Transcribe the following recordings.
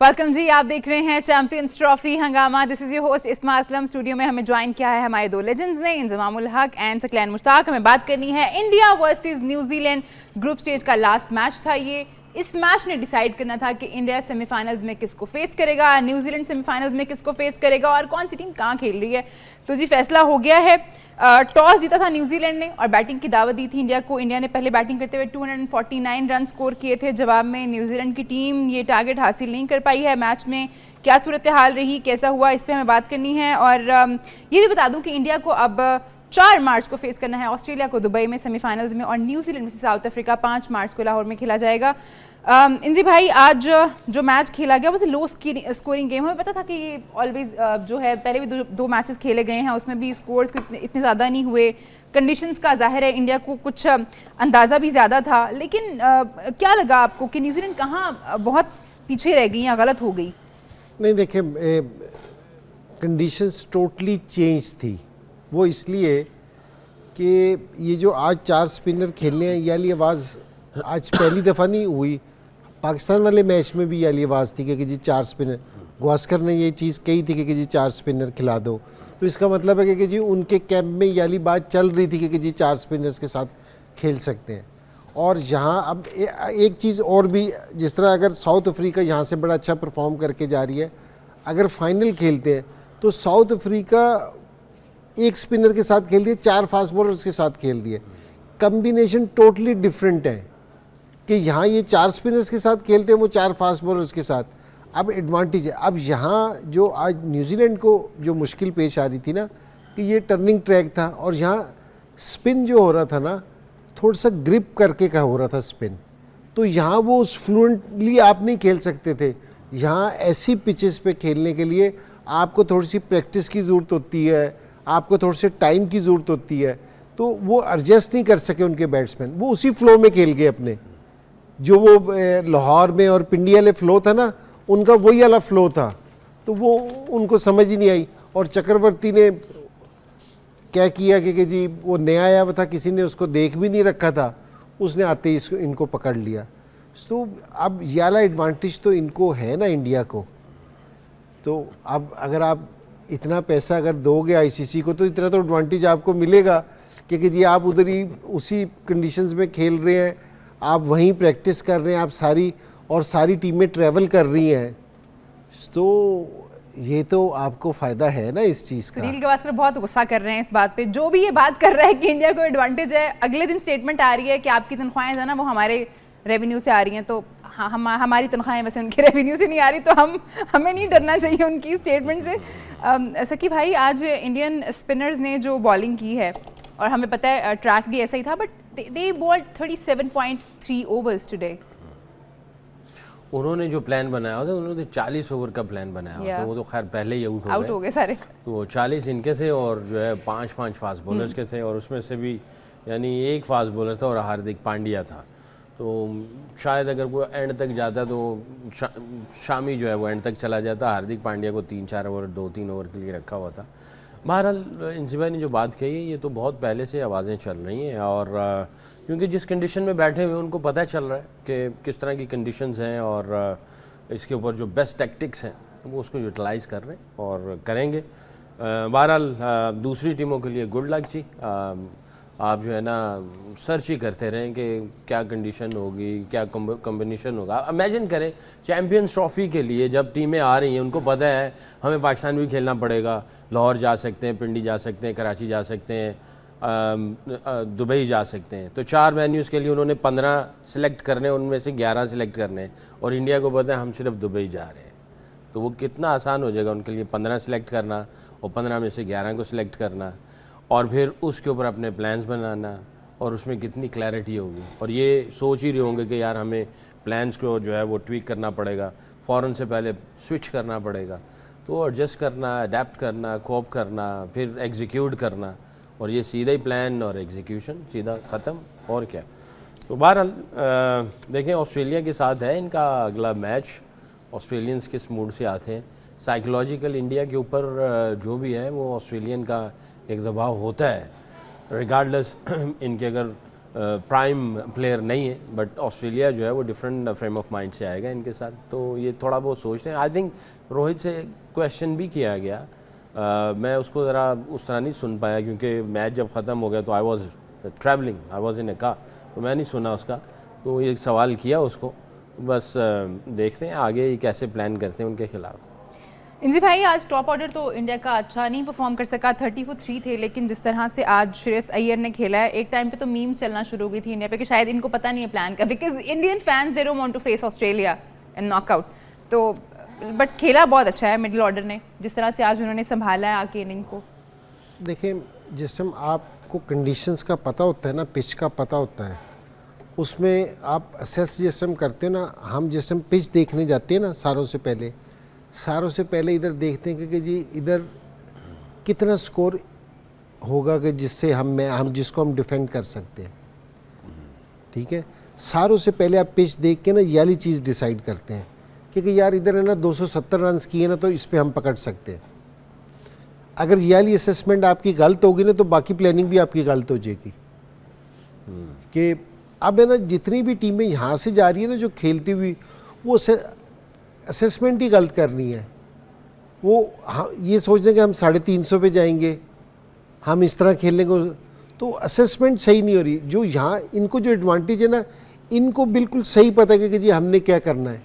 Welcome जी, आप देख रहे हैं चैंपियंस ट्रॉफी हंगामा। दिस इज योर होस्ट इस्मा असलम। स्टूडियो में हमें ज्वाइन किया है हमारे दो लेजेंड्स ने, इंजमामुल हक एंड सकलैन मुश्ताक। हमें बात करनी है India versus New Zealand. Group stage का लास्ट मैच था ये। इस मैच ने डिसाइड करना था कि इंडिया सेमीफाइनल्स में किसको फेस करेगा, न्यूजीलैंड सेमीफाइनल्स में किसको फेस करेगा और कौन सी टीम कहाँ खेल रही है। तो जी फैसला हो गया है। टॉस जीता था न्यूजीलैंड ने और बैटिंग की दावत दी थी इंडिया को। इंडिया ने पहले बैटिंग करते हुए 249 रन स्कोर किए थे। जवाब में न्यूजीलैंड की टीम ये टारगेट हासिल नहीं कर पाई है। मैच में क्या सूरत हाल रही, कैसा हुआ, इस पर हमें बात करनी है। और ये भी बता दूं कि इंडिया को अब 4 मार्च को फेस करना है ऑस्ट्रेलिया को दुबई में सेमीफाइनल्स में, और न्यूजीलैंड से साउथ अफ्रीका 5 मार्च को लाहौर में खेला जाएगा। इंजी भाई, आज जो मैच खेला गया वो लो स्कोरिंग गेम। हमें पता था कि ये ऑलवेज जो है, पहले भी दो मैचेस खेले गए हैं, उसमें भी स्कोर्स इतने ज़्यादा नहीं हुए। कंडीशंस का जाहिर है इंडिया को कुछ अंदाज़ा भी ज़्यादा था, लेकिन क्या लगा आपको कि न्यूजीलैंड कहाँ बहुत पीछे रह गई या गलत हो गई? नहीं, देखिए, कंडीशंस टोटली चेंज थी। वो इसलिए कि ये जो आज 4 स्पिनर खेलने हैं, ये वाली आवाज़ आज पहली दफ़ा नहीं हुई। पाकिस्तान वाले मैच में भी ये वाली आवाज़ थी कि जी 4 स्पिनर, गवास्कर ने ये चीज़ कही थी कि जी 4 स्पिनर खिला दो। तो इसका मतलब है कि जी उनके कैंप में ये वाली बात चल रही थी कि जी 4 स्पिनर्स के साथ खेल सकते हैं। और यहाँ अब एक चीज़ और भी, जिस तरह अगर साउथ अफ्रीका यहाँ से बड़ा अच्छा परफॉर्म करके जा रही है, अगर फाइनल खेलते हैं तो साउथ अफ्रीका एक स्पिनर के साथ खेल रही है, 4 फास्ट बॉलर्स के साथ खेल रही है। कम्बिनेशन टोटली डिफरेंट है कि यहाँ ये 4 स्पिनर्स के साथ खेलते हैं, वो 4 फास्ट बॉलर्स के साथ। अब एडवांटेज है। अब यहाँ जो आज न्यूजीलैंड को जो मुश्किल पेश आ रही थी ना, कि ये टर्निंग ट्रैक था और यहाँ स्पिन जो हो रहा था ना, थोड़ा सा ग्रिप करके का हो रहा था स्पिन। तो यहाँ वो उस फ्लुएंटली आप नहीं खेल सकते थे। यहाँ ऐसी पिचेस पे खेलने के लिए आपको थोड़ी सी प्रैक्टिस की ज़रूरत होती है, आपको थोड़े से टाइम की ज़रूरत होती है। तो वो एडजस्ट नहीं कर सके उनके बैट्समैन, वो उसी फ्लो में खेल गए अपने। जो वो लाहौर में और पिंडी वाले फ्लो था ना, उनका वही वाला फ्लो था, तो वो उनको समझ ही नहीं आई। और चक्रवर्ती ने क्या किया कि जी वो नया आया हुआ था, किसी ने उसको देख भी नहीं रखा था, उसने आते ही इसको इनको पकड़ लिया। तो अब ये वाला एडवांटेज तो इनको है ना इंडिया को। तो अब अगर आप इतना पैसा अगर दोगे आईसीसी को, तो इतना तो एडवांटेज आपको मिलेगा क्योंकि जी आप उधर ही उसी कंडीशंस में खेल रहे हैं, आप वहीं प्रैक्टिस कर रहे हैं, आप सारी टीमें ट्रैवल कर रही हैं। तो ये तो आपको फ़ायदा है ना इस चीज़ का। सुनील गावस्कर बहुत गुस्सा कर रहे हैं इस बात पे। जो भी ये बात कर रहा है कि इंडिया को एडवांटेज है, अगले दिन स्टेटमेंट आ रही है कि आपकी तनख्वाहें जो ना वो हमारे रेवेन्यू से आ रही हैं। तो हाँ, हमारी तनख्वाहें वैसे उनके रेवेन्यू से नहीं आ रही, तो हमें नहीं डरना चाहिए उनकी स्टेटमेंट से। सकी भाई, आज इंडियन स्पिनर्स ने जो बॉलिंग की है, और हमें पता है ट्रैक भी ऐसा ही था, but they bowled 37.3 overs today. उन्होंने जो प्लान बनाया था, उन्होंने 40 ओवर का प्लान बनाया था। वो तो खैर पहले ही आउट हो गए सारे। तो 40 इनके थे और जो है 5 फास्ट बॉलर्स के थे, और उसमें से भी यानी एक फास्ट बॉलर था और हार्दिक पांड्या था। तो शायद अगर वो एंड तक जाता तो शामी जो है वो एंड तक चला जाता। हार्दिक पांड्या को 3-4 ओवर 2-3 ओवर के लिए रखा हुआ था। बहरहाल इंसिबा ने जो बात कही है, ये तो बहुत पहले से आवाज़ें चल रही हैं, और क्योंकि जिस कंडीशन में बैठे हुए उनको पता चल रहा है कि किस तरह की कंडीशंस हैं, और इसके ऊपर जो बेस्ट टैक्टिक्स हैं वो उसको यूटिलाइज़ कर रहे हैं और करेंगे। बहरहाल दूसरी टीमों के लिए गुड लक जी। आप जो है ना सर्च ही करते रहें कि क्या कंडीशन होगी, क्या कॉम्बिनेशन होगा। इमेजिन करें चैम्पियंस ट्रॉफी के लिए जब टीमें आ रही हैं, उनको पता है हमें पाकिस्तान भी खेलना पड़ेगा, लाहौर जा सकते हैं, पिंडी जा सकते हैं, कराची जा सकते हैं, दुबई जा सकते हैं। तो 4 वेन्यूज़ के लिए उन्होंने 15 सिलेक्ट करने, उनमें से 11 सिलेक्ट करने, और इंडिया को पता है हम सिर्फ दुबई जा रहे हैं। तो वो कितना आसान हो जाएगा उनके लिए 15 सिलेक्ट करना और 15 में से 11 को सिलेक्ट करना, और फिर उसके ऊपर अपने प्लान्स बनाना, और उसमें कितनी क्लैरिटी होगी। और ये सोच ही रहे होंगे कि यार हमें प्लान्स को जो है वो ट्वीक करना पड़ेगा, फ़ौरन से पहले स्विच करना पड़ेगा। तो एडजस्ट करना, अडेप्ट करना, कोप करना, फिर एग्जीक्यूट करना, और ये सीधा ही प्लान और एग्जीक्यूशन सीधा ख़त्म, और क्या। तो बहरहाल देखें, ऑस्ट्रेलिया के साथ है इनका अगला मैच। ऑस्ट्रेलियंस किस मूड से आते हैं, साइकोलॉजिकल इंडिया के ऊपर जो भी है वो ऑस्ट्रेलियन का एक दबाव होता है, रिगार्डलेस इनके अगर प्राइम प्लेयर नहीं है, बट ऑस्ट्रेलिया जो है वो डिफरेंट फ्रेम ऑफ माइंड से आएगा इनके साथ, तो ये थोड़ा बहुत सोचते हैं। आई थिंक रोहित से क्वेश्चन भी किया गया, मैं उसको ज़रा उस तरह नहीं सुन पाया क्योंकि मैच जब ख़त्म हो गया तो I was travelling, I was in A car, तो मैं नहीं सुना उसका, तो ये सवाल किया उसको, बस देखते हैं आगे ये कैसे प्लान करते हैं उनके खिलाफ। इंजी भाई, आज टॉप ऑर्डर तो इंडिया का अच्छा नहीं परफॉर्म कर सका, 30 for 3 थे, लेकिन जिस तरह से आज श्रेयस अय्यर ने खेला है, एक टाइम पे तो मीम चलना शुरू हो गई थी इंडिया पे कि शायद इनको पता नहीं है प्लान का, because Indian fans they don't want to face Australia in knockout, तो बट खेला बहुत अच्छा है मिडिल ऑर्डर ने, जिस तरह से आज उन्होंने संभाला है आके इनिंग को। देखिए, जिस टाइम आपको कंडीशंस का पता होता है ना, पिच का पता होता है, उसमें आप असेस जिस टाइम करते हो ना, हम जिस टाइम पिच देखने जाते हैं ना सारों से पहले इधर देखते हैं कि जी इधर कितना स्कोर होगा कि जिससे हम जिसको हम डिफेंड कर सकते हैं, ठीक है। सारों से पहले आप पिच देख के ना ये वाली चीज़ डिसाइड करते हैं क्योंकि यार इधर है ना 270 रन किए ना, तो इस पे हम पकड़ सकते हैं। अगर ये वाली असेसमेंट आपकी गलत होगी ना, तो बाकी प्लानिंग भी आपकी गलत हो जाएगी। कि अब है ना, जितनी भी टीमें यहाँ से जा रही है ना जो खेलती हुई, वो असेसमेंट ही गलत करनी है। वो ये सोच रहे कि हम 350 पे जाएंगे, हम इस तरह खेलेंगे, तो असेसमेंट सही नहीं हो रही। जो यहाँ इनको जो एडवांटेज है ना, इनको बिल्कुल सही पता है कि जी हमने क्या करना है,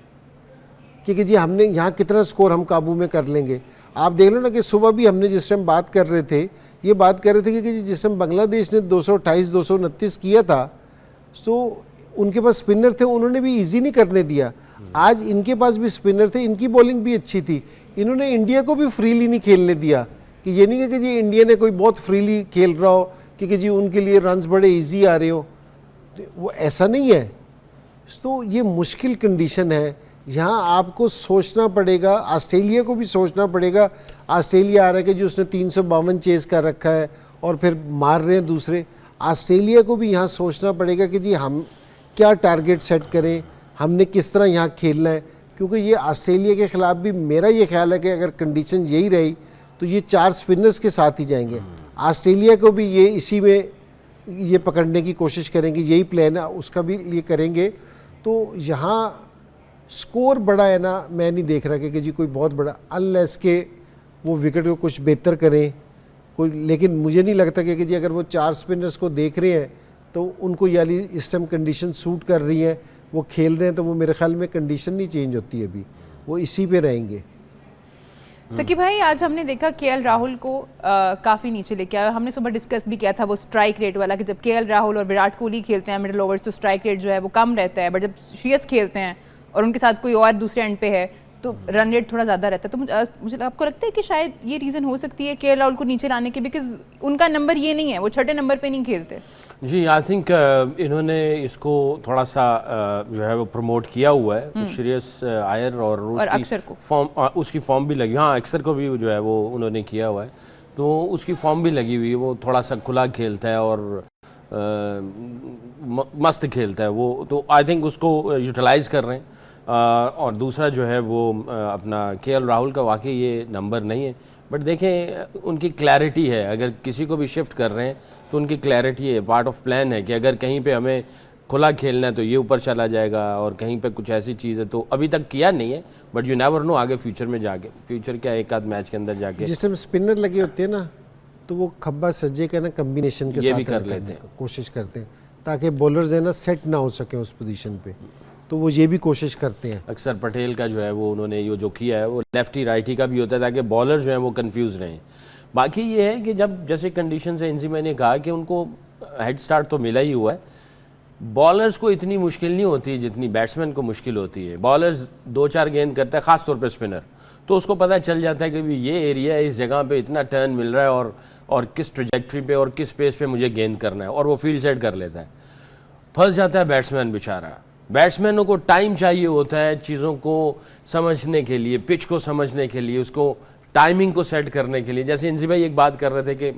कि जी हमने यहाँ कितना स्कोर हम काबू में कर लेंगे। आप देख लो ना कि सुबह भी हमने जिस टाइम बात कर रहे थे, ये बात कर रहे थे कि जिस टाइम बांग्लादेश ने 228 229 किया था, तो उनके पास स्पिनर थे, उन्होंने भी इजी नहीं करने दिया। आज इनके पास भी स्पिनर थे, इनकी बॉलिंग भी अच्छी थी, इन्होंने इंडिया को भी फ्रीली नहीं खेलने दिया। कि ये नहीं कि जी इंडिया ने कोई बहुत फ्रीली खेल रहा हो क्योंकि जी उनके लिए रन्स बड़े इजी आ रहे हो, वो ऐसा नहीं है। तो ये मुश्किल कंडीशन है, यहाँ आपको सोचना पड़ेगा, ऑस्ट्रेलिया को भी सोचना पड़ेगा। ऑस्ट्रेलिया आ रहा है कि जी उसने 352 चेज कर रखा है और फिर मार रहे हैं दूसरे। ऑस्ट्रेलिया को भी यहाँ सोचना पड़ेगा कि जी हम क्या टारगेट सेट करें, हमने किस तरह यहाँ खेलना है, क्योंकि ये ऑस्ट्रेलिया के ख़िलाफ़ भी मेरा ये ख्याल है कि अगर कंडीशन यही रही तो ये 4 स्पिनर्स के साथ ही जाएंगे। ऑस्ट्रेलिया को भी ये इसी में ये पकड़ने की कोशिश करेंगे, यही प्लान है, उसका भी ये करेंगे। तो यहाँ स्कोर बड़ा है ना, मैं नहीं देख रहा कि जी कोई बहुत बड़ा, अनलेस के वो विकेट को कुछ बेहतर करें कोई, लेकिन मुझे नहीं लगता कि जी अगर वो 4 स्पिनर्स को देख रहे हैं तो उनको यानी इस टाइम कंडीशन सूट कर रही है, वो खेल रहे हैं, तो वो मेरे ख्याल में कंडीशन नहीं चेंज होती है, अभी वो इसी पे रहेंगे। सकी भाई, आज हमने देखा केएल राहुल को काफ़ी नीचे लेके आया। हमने सुबह डिस्कस भी किया था वो स्ट्राइक रेट वाला कि जब केएल राहुल और विराट कोहली खेलते हैं मिडिल ओवर्स तो स्ट्राइक रेट जो है वो कम रहता है, बट जब श्रेयस खेलते हैं और उनके साथ कोई और दूसरे एंड पे है तो रन रेट थोड़ा ज़्यादा रहता है। तो मुझे आपको लगता है कि शायद ये रीज़न हो सकती है केएल राहुल को नीचे लाने की, बिकॉज उनका नंबर ये नहीं है, वो छठे नंबर पे नहीं खेलते। जी, आई थिंक इन्होंने इसको थोड़ा सा जो है वो प्रमोट किया हुआ है, श्रेयस अय्यर और अक्षर को उसकी फॉर्म भी लगी, हाँ अक्षर को भी जो है वो उन्होंने किया हुआ है, तो उसकी फॉर्म भी लगी हुई है। वो थोड़ा सा खुला खेलता है और मस्त खेलता है वो, तो आई थिंक उसको यूटिलाइज़ कर रहे हैं। और दूसरा जो है वो अपना केएल राहुल का वाकई ये नंबर नहीं है, बट देखें उनकी क्लैरिटी है, अगर किसी को भी शिफ्ट कर रहे हैं तो उनकी क्लैरिटी है, पार्ट ऑफ प्लान है कि अगर कहीं पे हमें खुला खेलना है तो ये ऊपर चला जाएगा, और कहीं पे कुछ ऐसी चीज़ है तो अभी तक किया नहीं है, बट यू नेवर नो आगे फ्यूचर में जाके, फ्यूचर क्या एक आध मैच के अंदर जाके जिस टाइम स्पिनर लगे होते हैं ना, तो वो खब्बा सज्जे का ना कम्बिनेशन के साथ कर लेते हैं, कोशिश करते हैं ताकि बॉलर्स है ना सेट ना हो सके उस पोजीशन पे, तो वो ये भी कोशिश करते हैं। अक्सर पटेल का जो है वो उन्होंने ये जो किया है वो लेफ्टी राइटी का भी होता है ताकि बॉलर जो है वो कंफ्यूज रहें। बाकी ये है कि जब जैसे कंडीशन से इंजी मैंने कहा कि उनको हेड स्टार्ट तो मिला ही हुआ है, बॉलर्स को इतनी मुश्किल नहीं होती जितनी बैट्समैन को मुश्किल होती है। बॉलर्स 2-4 गेंद करता है, ख़ास तौर पे स्पिनर, तो उसको पता चल जाता है कि ये एरिया है, इस जगह पे इतना टर्न मिल रहा है और किस ट्रैजेक्टरी पे और किस पेस पे मुझे गेंद करना है, और वो फील्ड सेट कर लेता है। फंस जाता है बैट्समैन बेचारा। बैट्समैनों को टाइम चाहिए होता है चीज़ों को समझने के लिए, पिच को समझने के लिए, उसको टाइमिंग को सेट करने के लिए। जैसे इंजी भाई एक बात कर रहे थे कि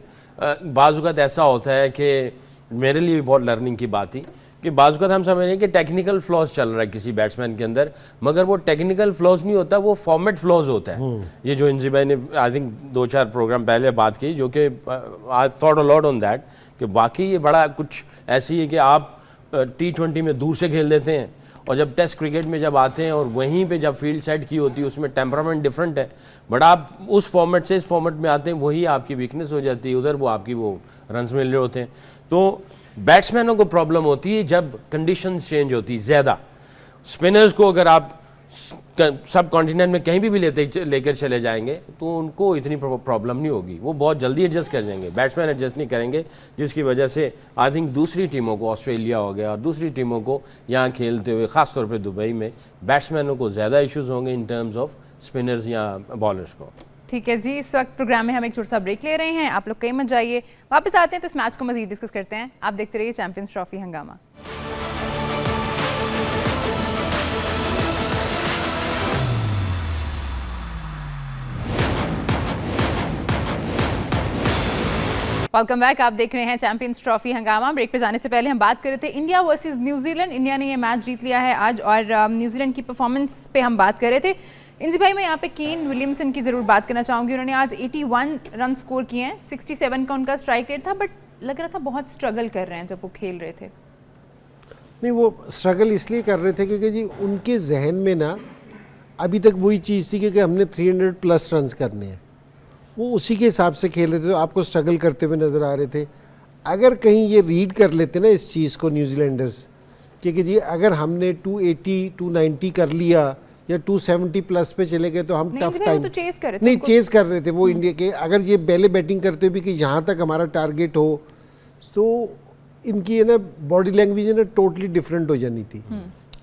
बाज़-औक़ात ऐसा होता है कि मेरे लिए भी बहुत लर्निंग की बात थी कि बाज़-औक़ात हम समझ रहे हैं कि टेक्निकल फ्लॉज चल रहा है किसी बैट्समैन के अंदर, मगर वो टेक्निकल फ्लॉज नहीं होता, वो फॉर्मेट फ्लॉज होता है। ये जो इंजी भाई ने आई थिंक 2-4 प्रोग्राम पहले बात की, जो कि I thought a lot on that, कि वाकई ये बड़ा कुछ ऐसी है कि आप T20 में दूर से खेल देते हैं और जब टेस्ट क्रिकेट में जब आते हैं और वहीं पे जब फील्ड सेट की होती है उसमें टेम्परामेंट डिफरेंट है, बट आप उस फॉर्मेट से इस फॉर्मेट में आते हैं, वही आपकी वीकनेस हो जाती है, उधर वो आपकी वो रन्स मिल रहे होते हैं। तो बैट्समैनों को प्रॉब्लम होती है जब कंडीशन चेंज होती है ज़्यादा। स्पिनर्स को अगर आप सब कॉन्टिनेंट में कहीं भी लेकर चले जाएंगे तो उनको इतनी प्रॉब्लम नहीं होगी, वो बहुत जल्दी एडजस्ट कर जाएंगे। बैट्समैन एडजस्ट नहीं करेंगे, जिसकी वजह से आई थिंक दूसरी टीमों को, ऑस्ट्रेलिया हो गया और दूसरी टीमों को यहाँ खेलते हुए ख़ासतौर पे दुबई में बैट्समैनों को ज़्यादा इश्यूज़ होंगे इन टर्म्स ऑफ स्पिनर्स या बॉलर्स को। ठीक है जी, इस वक्त प्रोग्राम में हम एक छोटा सा ब्रेक ले रहे हैं, आप लोग कहीं मत जाइए, वापस आते हैं तो इस मैच को मजीद डिस्कस करते हैं। आप देखते रहिए चैंपियंस ट्रॉफी हंगामा। वेलकम बैक, आप देख रहे हैं चैंपियंस ट्रॉफी हंगामा। ब्रेक पे जाने से पहले हम बात कर रहे थे इंडिया वर्सेस न्यूजीलैंड। इंडिया ने ये मैच जीत लिया है आज और न्यूजीलैंड की परफॉर्मेंस पे हम बात कर रहे थे। इंजी भाई, मैं यहाँ पे केन विलियमसन की ज़रूर बात करना चाहूँगी। उन्होंने आज 81 रन स्कोर किए हैं, 67 का उनका स्ट्राइक रेट था, बट लग रहा था बहुत स्ट्रगल कर रहे हैं जब वो खेल रहे थे। नहीं, वो स्ट्रगल इसलिए कर रहे थे क्योंकि जी उनके जहन में ना अभी तक वही चीज़ थी कि हमने 300 प्लस रन करने हैं, वो उसी के हिसाब से खेल रहे थे, तो आपको स्ट्रगल करते हुए नज़र आ रहे थे। अगर कहीं ये रीड कर लेते ना इस चीज़ को न्यूजीलैंडर्स, क्योंकि जी अगर हमने 280 290 कर लिया या 270 प्लस पे चले गए तो हम टफ टाइम तो चेस कर रहे थे, नहीं चेस कर रहे थे वो इंडिया के। अगर ये पहले बैटिंग करते हुए भी कि यहाँ तक हमारा टारगेट हो, तो इनकी है ना बॉडी लैंग्वेज है ना टोटली डिफरेंट हो जानी थी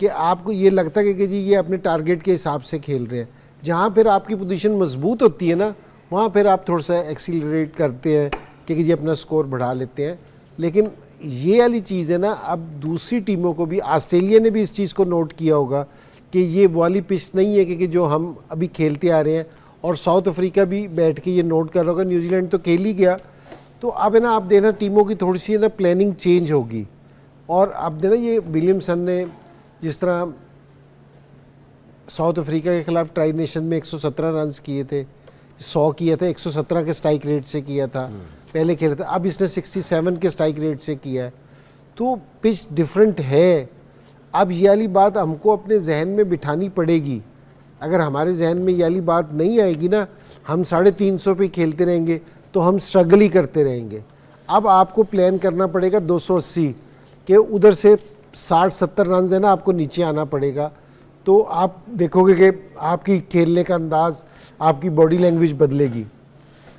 कि आपको ये लगता है कि जी ये अपने टारगेट के हिसाब से खेल रहे हैं। जहाँ फिर आपकी पोजीशन मजबूत होती है ना, वहाँ फिर आप थोड़ा सा एक्सीलरेट करते हैं कि जी अपना स्कोर बढ़ा लेते हैं। लेकिन ये वाली चीज़ है ना, अब दूसरी टीमों को भी, ऑस्ट्रेलिया ने भी इस चीज़ को नोट किया होगा कि ये वाली पिच नहीं है कि जो हम अभी खेलते आ रहे हैं, और साउथ अफ्रीका भी बैठ के ये नोट कर रहा होगा। न्यूजीलैंड तो खेल ही गया, तो अब है ना आप देना टीमों की थोड़ी सी है ना प्लानिंग चेंज होगी। और अब देना ये विलियमसन ने जिस तरह साउथ अफ्रीका के खिलाफ ट्राई नेशन में 117 रन किए थे, 100 किया था, 117 के स्ट्राइक रेट से किया था पहले खेल रहा था, अब इसने 67 के स्ट्राइक रेट से किया है, तो पिच डिफरेंट है। अब ये वाली बात हमको अपने जहन में बिठानी पड़ेगी। अगर हमारे जहन में ये वाली बात नहीं आएगी ना, हम 350 पे खेलते रहेंगे तो हम स्ट्रगल ही करते रहेंगे। अब आपको प्लान करना पड़ेगा 280 के, उधर से 60-70 रन है ना आपको नीचे आना पड़ेगा, तो आप देखोगे कि आपकी खेलने का अंदाज, आपकी बॉडी लैंग्वेज बदलेगी।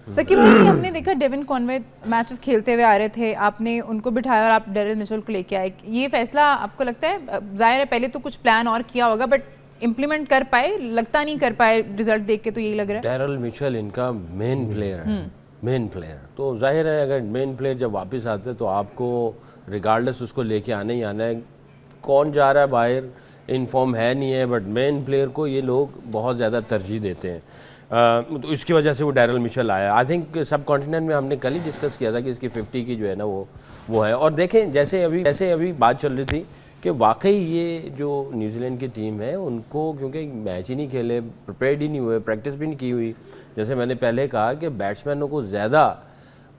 सकीब भाई, हमने देखा डेविन कॉनवे मैचेस खेलते हुए आ रहे थे, आपने उनको बिठाया और आप डेरिल मिचेल को लेके आए। ये फैसला आपको लगता है, जाहिर है पहले तो कुछ प्लान और किया होगा, बट इम्प्लीमेंट कर पाए? लगता नहीं कर पाए, रिजल्ट देख के तो यही लग रहा है। डेरिल मिचेल इनका मेन प्लेयर है, मेन प्लेयर, तो जाहिर है अगर मेन प्लेयर जब वापस आते हैं तो आपको रिगार्डलेस उसको लेके आना ही आना है। कौन जा रहा है बाहर, इनफॉर्म है नहीं है, बट मेन प्लेयर को ये लोग बहुत ज़्यादा तरजीह देते हैं। तो इसकी वजह से वो डेरिल मिचेल आया। आई थिंक सब कॉन्टिनेंट में हमने कल ही डिस्कस किया था कि इसकी 50 की जो है ना वो है। और देखें जैसे अभी बात चल रही थी कि वाकई ये जो न्यूजीलैंड की टीम है उनको, क्योंकि मैच ही नहीं खेले, प्रिपेयर्ड ही नहीं हुए, प्रैक्टिस भी नहीं की हुई, जैसे मैंने पहले कहा कि बैट्समैनों को ज़्यादा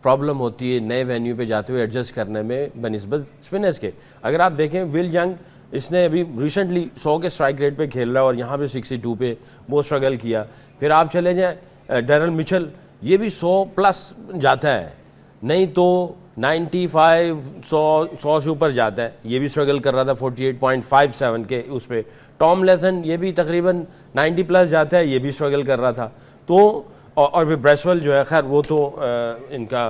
प्रॉब्लम होती है नए वेन्यू पे जाते हुए एडजस्ट करने में बनिस्बत स्पिनर्स के। अगर आप देखें विल यंग, इसने अभी रिसेंटली 100 के स्ट्राइक रेट पे खेल रहा है और यहाँ पे 62 पे वो स्ट्रगल किया। फिर आप चले जाएं डेरिल मिचेल, ये भी 100 प्लस जाता है, नहीं तो 95 100 से ऊपर जाता है, ये भी स्ट्रगल कर रहा था 48.57 के उस पर। टॉम लेसन ये भी तकरीबन 90 प्लस जाता है, ये भी स्ट्रगल कर रहा था। तो और फिर ब्रेसवेल जो है, खैर वो तो इनका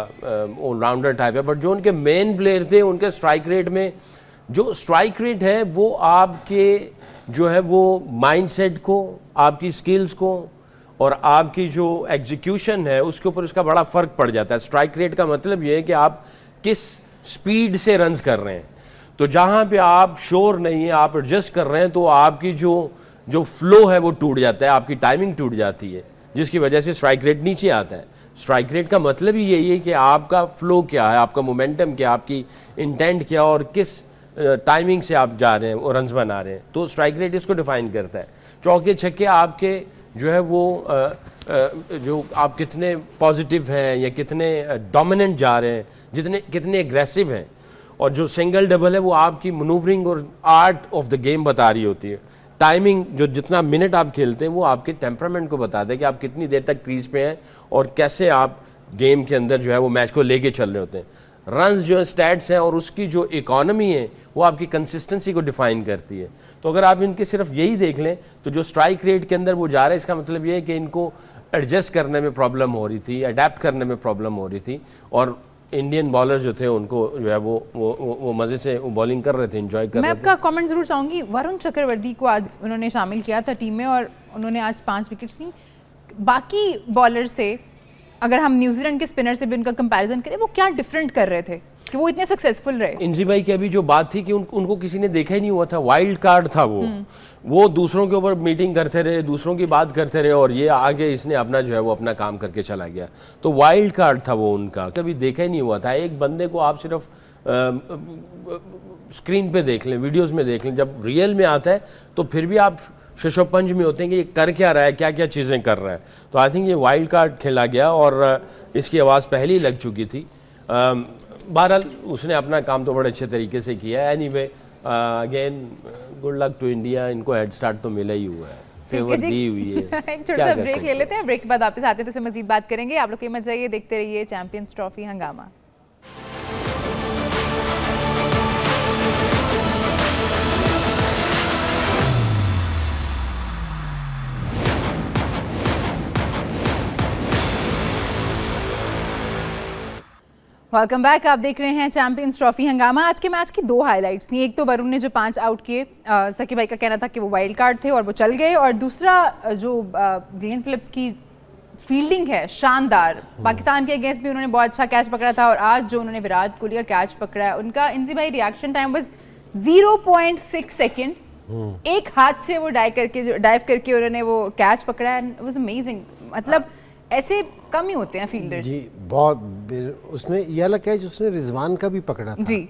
ऑलराउंडर टाइप है, बट जो उनके मेन प्लेयर थे उनके स्ट्राइक रेट में, जो स्ट्राइक रेट है वो आपके जो है वो माइंडसेट को, आपकी स्किल्स को और आपकी जो एग्जीक्यूशन है उसके ऊपर उसका बड़ा फ़र्क पड़ जाता है। स्ट्राइक रेट का मतलब ये है कि आप किस स्पीड से रन्स कर रहे हैं, तो जहाँ पे आप श्योर नहीं है, आप एडजस्ट कर रहे हैं, तो आपकी जो फ्लो है वो टूट जाता है, आपकी टाइमिंग टूट जाती है, जिसकी वजह से स्ट्राइक रेट नीचे आता है। स्ट्राइक रेट का मतलब ही यही है कि आपका फ्लो क्या है, आपका मोमेंटम क्या, आपकी इंटेंट क्या और किस टाइमिंग से आप जा रहे हैं और रन्स बना रहे हैं, तो स्ट्राइक रेट इसको डिफाइन करता है। चौके छक्के आपके जो है वो जो आप कितने पॉजिटिव हैं या कितने डोमिनेंट जा रहे हैं, जितने कितने एग्रेसिव हैं, और जो सिंगल डबल है वो आपकी मनूवरिंग और आर्ट ऑफ द गेम बता रही होती है। टाइमिंग जो जितना मिनट आप खेलते हैं वो आपके टेम्परामेंट को बताता है कि आप कितनी देर तक क्रीज पे हैं और कैसे आप गेम के अंदर जो है वो मैच को लेके चल रहे होते हैं। रन्स जो स्टैट्स हैं और उसकी जो इकोनॉमी है वो आपकी कंसिस्टेंसी को डिफाइन करती है। तो अगर आप इनके सिर्फ यही देख लें तो जो स्ट्राइक रेट के अंदर वो जा रहे हैं, इसका मतलब ये है कि इनको एडजस्ट करने में प्रॉब्लम हो रही थी, अडेप्ट करने में प्रॉब्लम हो रही थी, और इंडियन बॉलर जो थे उनको जो है वो मज़े से वो बॉलिंग कर रहे थे, एंजॉय कर रहे थे। मैं आपका कमेंट जरूर चाहूँगी। वरुण चक्रवर्ती को आज उन्होंने शामिल किया था टीम में और उन्होंने आज 5 विकेट्स ली। बाकी बॉलर से अगर हम न्यूजीलैंड के स्पिनर से भी उनका कंपैरिजन करें, वो क्या डिफरेंट कर रहे थे कि वो इतने सक्सेसफुल रहे? इंजी भाई की अभी जो बात थी कि उनको किसी ने देखा ही नहीं हुआ था, वाइल्ड कार्ड था वो दूसरों के ऊपर मीटिंग करते रहे, दूसरों की बात करते रहे, और ये आगे इसने अपना जो है वो अपना काम करके चला गया। तो वाइल्ड कार्ड था वो, उनका कभी देखा ही नहीं हुआ था। एक बंदे को आप सिर्फ स्क्रीन पे देख लें, वीडियोस में देख लें, जब रियल में आता है तो फिर भी आप शशोपंज में होते हैं कि ये कर क्या रहा है, क्या क्या चीज़ें कर रहा है। तो आई थिंक ये वाइल्ड कार्ड खेला गया और इसकी आवाज़ पहले ही लग चुकी थी। बहरहाल उसने अपना काम तो बड़े अच्छे तरीके से किया। Anyway again good luck to India, इनको हेड स्टार्ट तो मिला ही हुआ है, फेवर दी हुई है। एक छोटा सा ब्रेक ले लेते हैं, ब्रेक के बाद वापस आते हैं तो इसमें मजीद बात करेंगे। आप लोग मत जाइए, देखते रहिए चैंपियंस ट्रॉफी हंगामा। Welcome back. आप देख रहे हैं चैंपियंस ट्रॉफी हंगामा। आज के मैच की 2 हाइलाइट्स थी। एक तो वरुण ने जो 5 आउट किए, सकी भाई का कहना था कि वो वाइल्ड कार्ड थे और वो चल गए, और दूसरा जो ग्लेन फिलिप्स की फील्डिंग है शानदार। पाकिस्तान के अगेंस्ट भी उन्होंने बहुत अच्छा कैच पकड़ा था, और आज जो उन्होंने विराट कोहली का कैच पकड़ा है, उनका इंजी भाई रिएक्शन टाइम वाज 0.6 सेकेंड। एक हाथ से वो डाइव करके उन्होंने वो कैच पकड़ा है, इट वाज अमेजिंग। मतलब ऐसे कम ही होते हैं फील्डर्स जी, बहुत। उसने ये वाला कैच उसने रिजवान का भी पकड़ा था जी,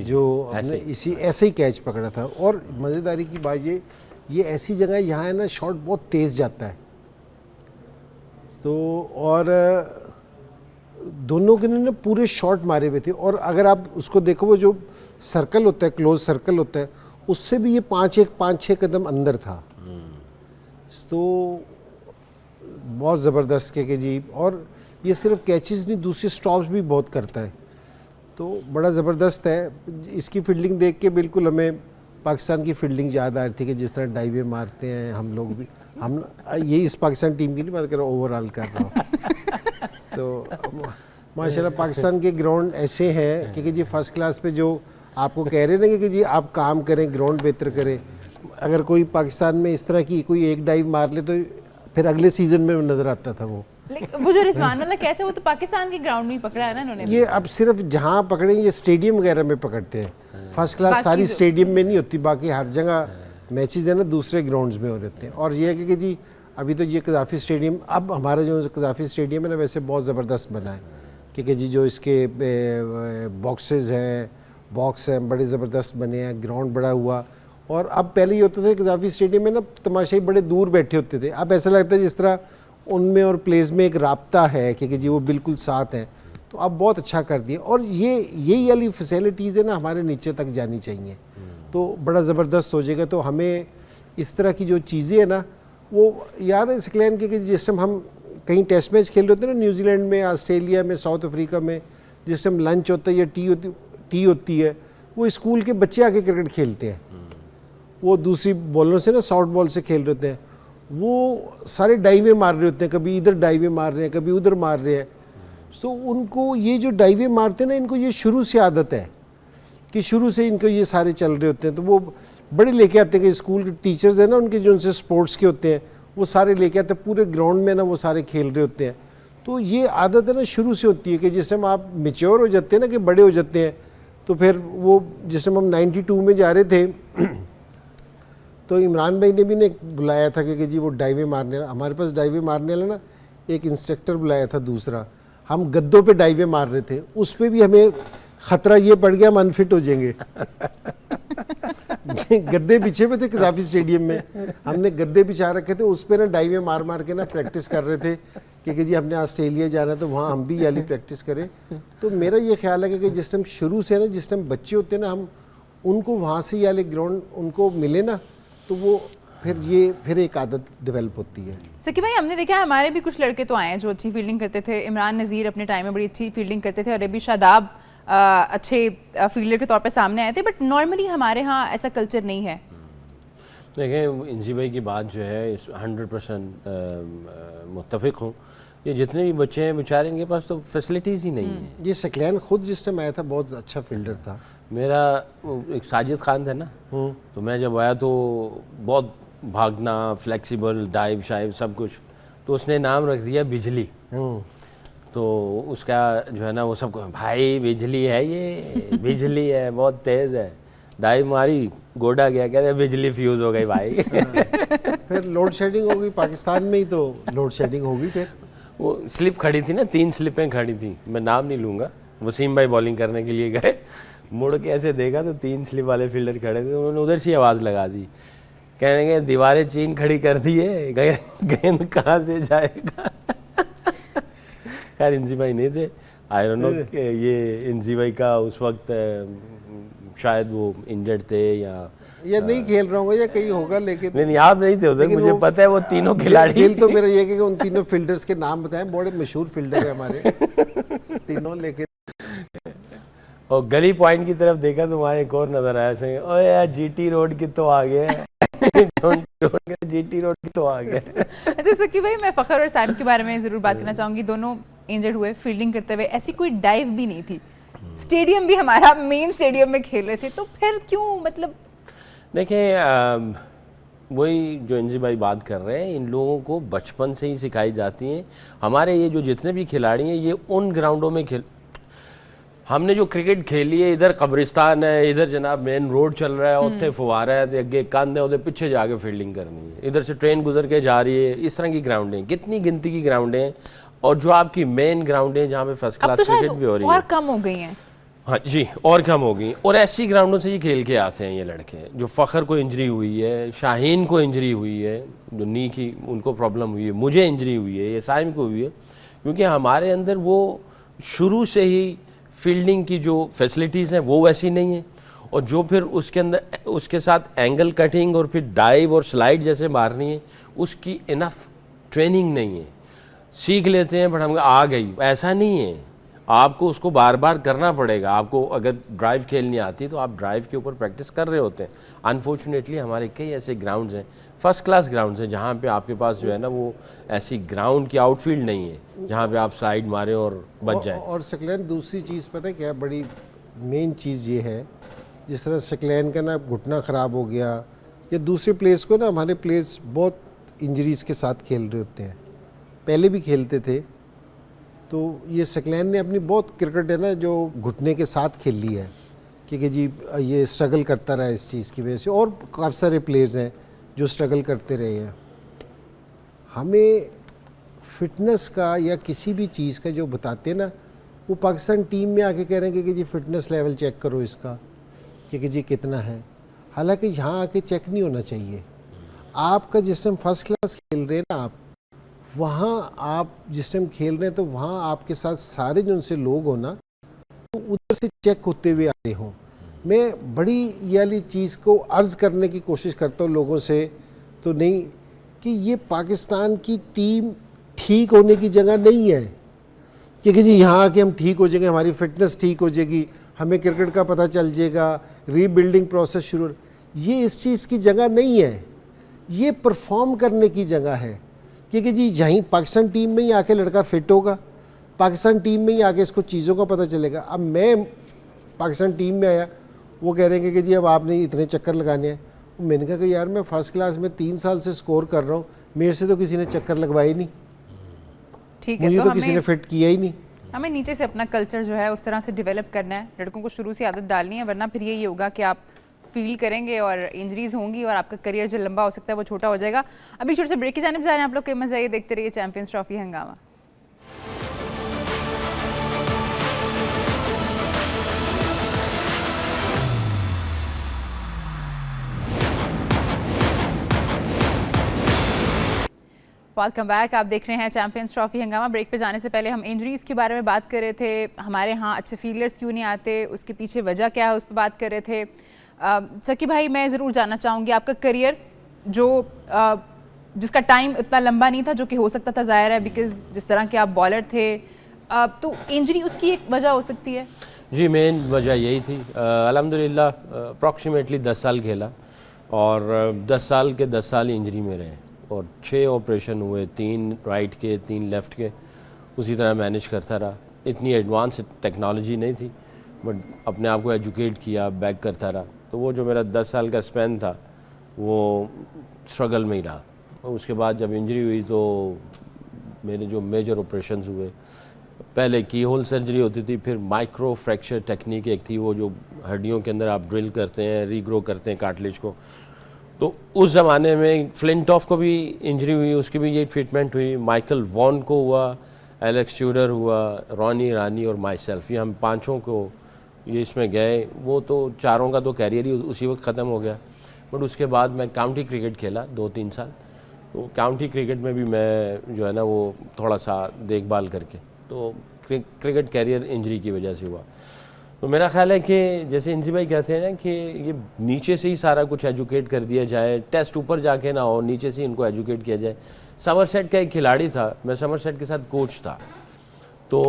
जो हमने ऐसे ही कैच पकड़ा था। और मज़ेदारी की बात ये ऐसी जगह यहाँ है ना, शॉट बहुत तेज़ जाता है। तो और दोनों के ने पूरे शॉट मारे हुए थे, और अगर आप उसको देखो वो जो सर्कल होता है, क्लोज सर्कल होता है, उससे भी ये 5-6 कदम अंदर था। तो बहुत ज़बरदस्त के जी। और ये सिर्फ कैचेस नहीं, दूसरे स्टॉप्स भी बहुत करता है, तो बड़ा ज़बरदस्त है। इसकी फील्डिंग देख के बिल्कुल हमें पाकिस्तान की फील्डिंग याद आ रही थी कि जिस तरह डाइवे मारते हैं हम लोग भी। हम ये इस पाकिस्तान टीम की नहीं बात कर रहा, ओवरऑल कर रहा हूँ। तो माशाल्लाह पाकिस्तान के ग्राउंड ऐसे हैं क्योंकि जी फर्स्ट क्लास पे जो आपको कह रहे हैं ना कि जी आप काम करें, ग्राउंड बेहतर करें। अगर कोई पाकिस्तान में इस तरह की कोई एक डाइव मार ले तो फिर अगले सीजन में नजर आता था वो जो रिजवान वाला कैच है वो तो पाकिस्तान के ग्राउंड में ही पकड़ा है ना इन्होंने। ये अब सिर्फ जहाँ पकड़ेंगे ये स्टेडियम वगैरह में पकड़ते हैं। फर्स्ट क्लास सारी स्टेडियम में नहीं होती, बाकी हर जगह मैचेस है ना दूसरे ग्राउंड्स में हो रहे हैं। और ये है कि जी अभी तो ये कज़ाफ़ी स्टेडियम, अब हमारा जो कज़ाफ़ी स्टेडियम है ना वैसे बहुत ज़बरदस्त बना है, क्योंकि जी जो इसके बॉक्स हैं बड़े ज़बरदस्त बने हैं, ग्राउंड बड़ा हुआ। और अब पहले ये होता था कज़ाफ़ी स्टेडियम में ना तमाशाई बड़े दूर बैठे होते थे, अब ऐसा लगता है जिस तरह उनमें और प्लेस में एक राब्ता है, क्योंकि जी वो बिल्कुल साथ हैं। तो अब बहुत अच्छा कर दिया, और यही वाली फैसिलिटीज़ है ना हमारे नीचे तक जानी चाहिए, तो बड़ा ज़बरदस्त हो जाएगा। तो हमें इस तरह की जो चीज़ें हैं ना, वो याद है सकलैन के कि जिस टाइम हम कहीं टेस्ट मैच खेल रहे होते हैं ना, न्यूजीलैंड में, ऑस्ट्रेलिया में, साउथ अफ्रीका में, जिस टाइम लंच होता है या टी होती है, वो स्कूल के बच्चे आके क्रिकेट खेलते हैं। वो दूसरी बॉलर से ना शॉर्ट बॉल से खेल रहे होते हैं, वो सारे डाइवे मार रहे होते हैं, कभी इधर डाइवे मार रहे हैं, कभी उधर मार रहे हैं। तो उनको ये जो डाइवे मारते हैं ना, इनको ये शुरू से आदत है कि शुरू से इनको ये सारे चल रहे होते हैं। तो वो बड़े लेके आते हैं कि स्कूल के टीचर्स हैं ना उनके, जो उनसे स्पोर्ट्स के होते हैं, वो सारे लेके आते हैं, पूरे ग्राउंड में ना वो सारे खेल रहे होते हैं। तो ये आदत है ना शुरू से होती है कि जिस टाइम आप मेच्योर हो जाते हैं ना, कि बड़े हो जाते हैं, तो फिर वो जिस टाइम हम 92 में जा रहे थे तो इमरान भाई ने भी ने बुलाया था कि जी वो डाइवे मारने, हमारे पास डाइवे मारने वाला ना एक इंस्ट्रक्टर बुलाया था दूसरा, हम गद्दों पे डाइवे मार रहे थे, उस पर भी हमें ख़तरा ये पड़ गया हम अनफिट हो जाएंगे। गद्दे पीछे पे थे कजाफी स्टेडियम में, हमने गद्दे बिछा रखे थे, उस पे ना डाइवें मार मार के ना प्रैक्टिस कर रहे थे कि जी हमने ऑस्ट्रेलिया जाना है तो वहाँ हम भी ये वाली प्रैक्टिस करें। तो मेरा ये ख्याल है कि जिस टाइम शुरू से ना, जिस टाइम बच्चे होते हैं ना, हम उनको वहाँ से ये वाले ग्राउंड उनको मिले ना, तो वो फिर एक आदत डेवलप होती है। सकी भाई, हमने देखा है हमारे भी कुछ लड़के तो आए हैं जो अच्छी फील्डिंग करते थे। इमरान नज़ीर अपने टाइम में बड़ी अच्छी फील्डिंग करते थे और अभी शादाब अच्छे फील्डर के तौर पे सामने आए थे, बट नॉर्मली हमारे यहाँ ऐसा कल्चर नहीं है। देखें, इंजी भाई की बात जो है 100% मुत्तफिक हूँ। ये जितने भी बच्चे हैं बेचारे, इनके पास तो फैसिलिटीज़ ही नहीं है। ये सकलैन खुद जिस टाइम आया था बहुत अच्छा फील्डर था। मेरा एक साजिद खान था ना, तो मैं जब आया तो बहुत भागना, फ्लेक्सिबल, डाइव शाइव सब कुछ, तो उसने नाम रख दिया बिजली। तो उसका जो है ना वो सबको, भाई बिजली है, ये बिजली है, बहुत तेज़ है। डाइव मारी, गोडा गया, कहते बिजली फ्यूज़ हो गई भाई। फिर लोड शेडिंग हो गई पाकिस्तान में ही, तो लोड शेडिंग होगी। फिर वो स्लिप खड़ी थी ना, 3 स्लिपें खड़ी थी, मैं नाम नहीं लूँगा। वसीम भाई बॉलिंग करने के लिए गए, मुड़ के ऐसे देखा तो 3 स्लिप वाले फील्डर खड़े थे, उन्होंने उधर से आवाज़ लगा दी, कहने के दीवारें चीन खड़ी कर दी है, गेंद कहाँ से जाएगा। खैर इंजी भाई नहीं थे, आई डोंट नो ये इंजी भाई का उस वक्त शायद वो इंजर्ड थे या नहीं खेल रहा हूँ या कहीं होगा, लेकिन नहीं आप नहीं थे उधर, मुझे पता है वो तीनों खिलाड़ी। दिल तो मेरा ये कि उन तीनों फील्डर्स के नाम बताएं, बड़े मशहूर फील्डर है हमारे तीनों। लेकिन और गली पॉइंट की तरफ देखा तो वहाँ एक और नजर आया, सही ओए यार जीटी रोड की तो आ गया। जीटी रोड की तो आ गया। अच्छा सकी भाई, मैं फ़खर और सैम के बारे में ज़रूर बात करना चाहूँगी। दोनों इंजर्ड हुए फील्डिंग करते हुए, ऐसी कोई डाइव भी नहीं थी, स्टेडियम भी हमारा मेन स्टेडियम में खेल रहे थे, तो फिर क्यों, मतलब देखें वही जो इंजी भाई बात कर रहे हैं, इन लोगों को बचपन से ही सिखाई जाती हैं। हमारे ये जो जितने भी खिलाड़ी हैं, ये उन ग्राउंडों में हमने जो क्रिकेट खेली है, इधर कब्रिस्तान है, इधर जनाब मेन रोड चल रहा है, उत्थे फुवारा है, अगे कंध है, उधर पीछे जाके फील्डिंग करनी है, इधर से ट्रेन गुजर के जा रही है, इस तरह की ग्राउंडें कितनी गिनती की ग्राउंडें हैं। और जो आपकी मेन ग्राउंडें जहाँ पे फर्स्ट क्लास क्रिकेट भी हो रही है, और कम हो गई हैं। हाँ जी, और कम हो गई। और ऐसी ग्राउंडों से ये खेल के आते हैं ये लड़के। जो फ़खर को इंजरी हुई है, शाहीन को इंजरी हुई है, जो नी की उनको प्रॉब्लम हुई है, मुझे इंजरी हुई है, ये साइम को हुई है, क्योंकि हमारे अंदर वो शुरू से ही फील्डिंग की जो फैसिलिटीज़ हैं वो वैसी नहीं है। और जो फिर उसके अंदर उसके साथ एंगल कटिंग और फिर डाइव और स्लाइड जैसे मारनी है, उसकी इनफ ट्रेनिंग नहीं है। सीख लेते हैं बट हम आ गई, ऐसा नहीं है। आपको उसको बार बार करना पड़ेगा। आपको अगर ड्राइव खेलनी आती है तो आप ड्राइव के ऊपर प्रैक्टिस कर रहे होते हैं। अनफॉर्चुनेटली हमारे कई ऐसे ग्राउंड्स हैं, फर्स्ट क्लास ग्राउंड्स हैं, जहाँ पे आपके पास जो है ना वो ऐसी ग्राउंड की आउटफील्ड नहीं है जहाँ पे आप स्लाइड मारें और बच जाएं। और सकलैन दूसरी चीज़ पता है क्या, बड़ी मेन चीज़ ये है, जिस तरह सकलैन का ना घुटना ख़राब हो गया, या दूसरे प्लेयर्स को ना, हमारे प्लेयर्स बहुत इंजरीज़ के साथ खेल रहे होते हैं, पहले भी खेलते थे। तो ये सकलैन ने अपनी बहुत क्रिकेट है ना जो घुटने के साथ खेल ली है, क्योंकि जी ये स्ट्रगल करता रहा इस चीज़ की वजह से। और काफ़ी सारे प्लेयर्स हैं जो स्ट्रगल करते रहे हैं। हमें फिटनेस का या किसी भी चीज़ का जो बताते हैं ना, वो पाकिस्तान टीम में आके कह रहे हैं कि जी फिटनेस लेवल चेक करो इसका, कि जी कितना है। हालांकि यहाँ आके चेक नहीं होना चाहिए। आपका जिस टाइम फर्स्ट क्लास खेल रहे हैं ना, आप वहाँ आप जिस टाइम खेल रहे हैं तो वहाँ आपके साथ सारे जो उनसे लोग हो ना, तो उधर से चेक होते हुए आते हों। मैं बड़ी ये वाली चीज़ को अर्ज़ करने की कोशिश करता हूँ लोगों से, तो नहीं कि ये पाकिस्तान की टीम ठीक होने की जगह नहीं है, क्योंकि जी यहाँ आके हम ठीक हो जाएंगे, हमारी फिटनेस ठीक हो जाएगी, हमें क्रिकेट का पता चल जाएगा, रीबिल्डिंग प्रोसेस शुरू। ये इस चीज़ की जगह नहीं है, ये परफॉर्म करने की जगह है। क्योंकि जी यहीं पाकिस्तान टीम में ही आके लड़का फिट होगा, पाकिस्तान टीम में ही आके इसको चीज़ों का पता चलेगा। अब मैं पाकिस्तान टीम में आया, वो कह रहे हैं कि जी अब आपने इतने चक्कर लगाने हैं। मैंने कहा कि यार मैं फर्स्ट क्लास में 3 साल से स्कोर कर रहा हूँ, मेरे से तो किसी ने चक्कर लगवाए नहीं, ठीक है, मुझे तो किसी ने फिट किया ही नहीं। हमें नीचे से अपना कल्चर जो है उस तरह से डेवलप करना है, लड़कों को शुरू से आदत डालनी है, वरना फिर यही होगा कि आप फील करेंगे और इंजरीज होंगी और आपका करियर जो लंबा हो सकता है वो छोटा हो जाएगा। अभी छोटे से ब्रेक की जानिब जा रहे हैं आप लोग, मजा आइए, देखते रहिए चैंपियंस ट्रॉफी हंगामा। Welcome back. आप देख रहे हैं चैंपियंस ट्रॉफी हंगामा। ब्रेक पे जाने से पहले हम इंजरीज़ के बारे में बात कर रहे थे, हमारे यहाँ अच्छे फील्डर्स क्यों नहीं आते, उसके पीछे वजह क्या है, उस पर बात कर रहे थे। सकी भाई, मैं ज़रूर जानना चाहूँगी आपका करियर जो जिसका टाइम इतना लंबा नहीं था जो कि हो सकता था, ज़ाहिर है बिकॉज जिस तरह के आप बॉलर थे, तो इंजरी उसकी एक वजह हो सकती है। जी, मेन वजह यही थी। अल्हम्दुलिल्लाह अप्रॉक्सीमेटली 10 साल खेला और 10 साल के 10 साल इंजरी में रहे और 6 ऑपरेशन हुए, 3 राइट के 3 लेफ़्ट के। उसी तरह मैनेज करता रहा। इतनी एडवांस टेक्नोलॉजी नहीं थी बट अपने आप को एजुकेट किया, बैक करता रहा। तो वो जो मेरा 10 साल का स्पेन था वो स्ट्रगल में ही रहा। उसके बाद जब इंजरी हुई तो मेरे जो मेजर ऑपरेशंस हुए, पहले की होल सर्जरी होती थी, फिर माइक्रो फ्रैक्चर टेक्निक एक थी, वो जो हड्डियों के अंदर आप ड्रिल करते हैं, रीग्रो करते हैं कार्टिलेज को। तो उस ज़माने में फ्लिंटॉफ को भी इंजरी हुई, उसकी भी ये ट्रीटमेंट हुई। माइकल वॉन को हुआ, एलेक्स ट्यूडर हुआ, रॉनी रानी और माई सेल्फ, ये हम पाँचों को ये इसमें गए। वो तो चारों का तो कैरियर ही उसी वक्त ख़त्म हो गया। बट उसके बाद मैं काउंटी क्रिकेट खेला 2-3 साल। तो काउंटी क्रिकेट में भी मैं जो है ना वो थोड़ा सा देखभाल करके, तो क्रिकेट कैरियर इंजरी की वजह से हुआ। तो मेरा ख्याल है कि जैसे इंजी भाई कहते हैं ना कि ये नीचे से ही सारा कुछ एजुकेट कर दिया जाए, टेस्ट ऊपर जाके ना हो, नीचे से इनको एजुकेट किया जाए। समरसेट का एक खिलाड़ी था, मैं समरसेट के साथ कोच था, तो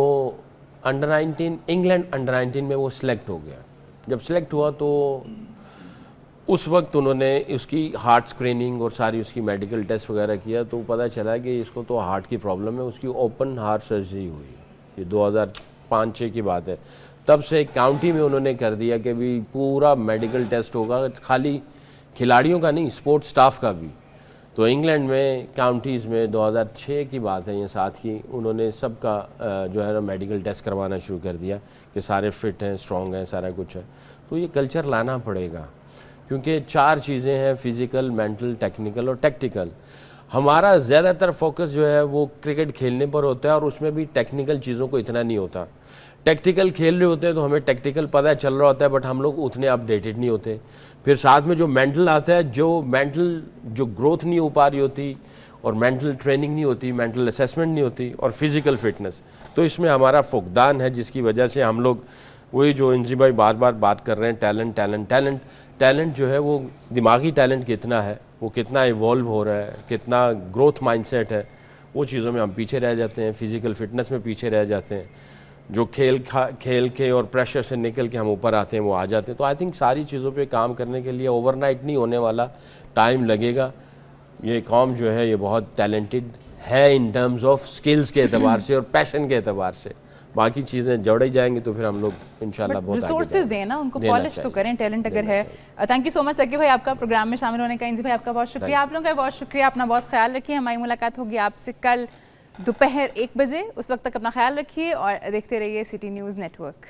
अंडर 19 इंग्लैंड अंडर 19 में वो सिलेक्ट हो गया। जब सिलेक्ट हुआ तो उस वक्त उन्होंने उसकी हार्ट स्क्रीनिंग और सारी उसकी मेडिकल टेस्ट वगैरह किया, तो पता चला कि इसको तो हार्ट की प्रॉब्लम है। उसकी ओपन हार्ट सर्जरी हुई, ये 2005-6 की बात है। तब से काउंटी में उन्होंने कर दिया कि भी पूरा मेडिकल टेस्ट होगा, खाली खिलाड़ियों का नहीं, स्पोर्ट्स स्टाफ का भी। तो इंग्लैंड में काउंटीज़ में 2006 की बात है, ये 7 की, उन्होंने सबका जो है ना मेडिकल टेस्ट करवाना शुरू कर दिया कि सारे फिट हैं, स्ट्रॉन्ग हैं, सारा कुछ है। तो ये कल्चर लाना पड़ेगा, क्योंकि 4 चीज़ें हैं, फिज़िकल, मेंटल, टेक्निकल और टैक्टिकल। हमारा ज़्यादातर फोकस जो है वो क्रिकेट खेलने पर होता है और उसमें भी टेक्निकल चीज़ों को इतना नहीं होता। टैक्टिकल खेल रहे होते हैं तो हमें टैक्टिकल पता चल रहा होता है, बट हम लोग उतने अपडेटेड नहीं होते। फिर साथ में जो मेंटल आता है, जो मेंटल जो ग्रोथ नहीं हो पा रही होती और मेंटल ट्रेनिंग नहीं होती, मेंटल असेसमेंट नहीं होती, और फिज़िकल फिटनेस, तो इसमें हमारा फुकदान है, जिसकी वजह से हम लोग वही जो इंजी भाई बार बार बात कर रहे हैं, टैलेंट टैलेंट टैलेंट टैलेंट जो है वो दिमागी टैलेंट कितना है, वो कितना इवॉल्व हो रहा है, कितना ग्रोथ माइंडसेट है, वो चीज़ों में हम पीछे रह जाते हैं। फिज़िकल फिटनेस में पीछे रह जाते हैं। जो खेल के और प्रेशर से निकल के हम ऊपर आते हैं वो आ जाते हैं। तो आई थिंक सारी चीज़ों पे काम करने के लिए ओवरनाइट नहीं होने वाला, टाइम लगेगा। ये कौम जो है ये बहुत टैलेंटेड है इन टर्म्स ऑफ स्किल्स के एतबार से और पैशन के एतबार से। बाकी चीज़ें जोड़ी जाएंगी तो फिर हम लोग इंशाल्लाह बहुत रिसोर्सेज दें ना, उनको पॉलिश तो करें, टैलेंट अगर है। थैंक यू सो मच सकी भाई आपका प्रोग्राम में शामिल होने का। इंजी भाई आपका बहुत शुक्रिया, आप लोगों का बहुत शुक्रिया। अपना बहुत ख्याल रखिए। हमारी मुलाकात होगी आपसे कल दोपहर 1 बजे। उस वक्त तक अपना ख्याल रखिए और देखते रहिए सिटी न्यूज़ नेटवर्क।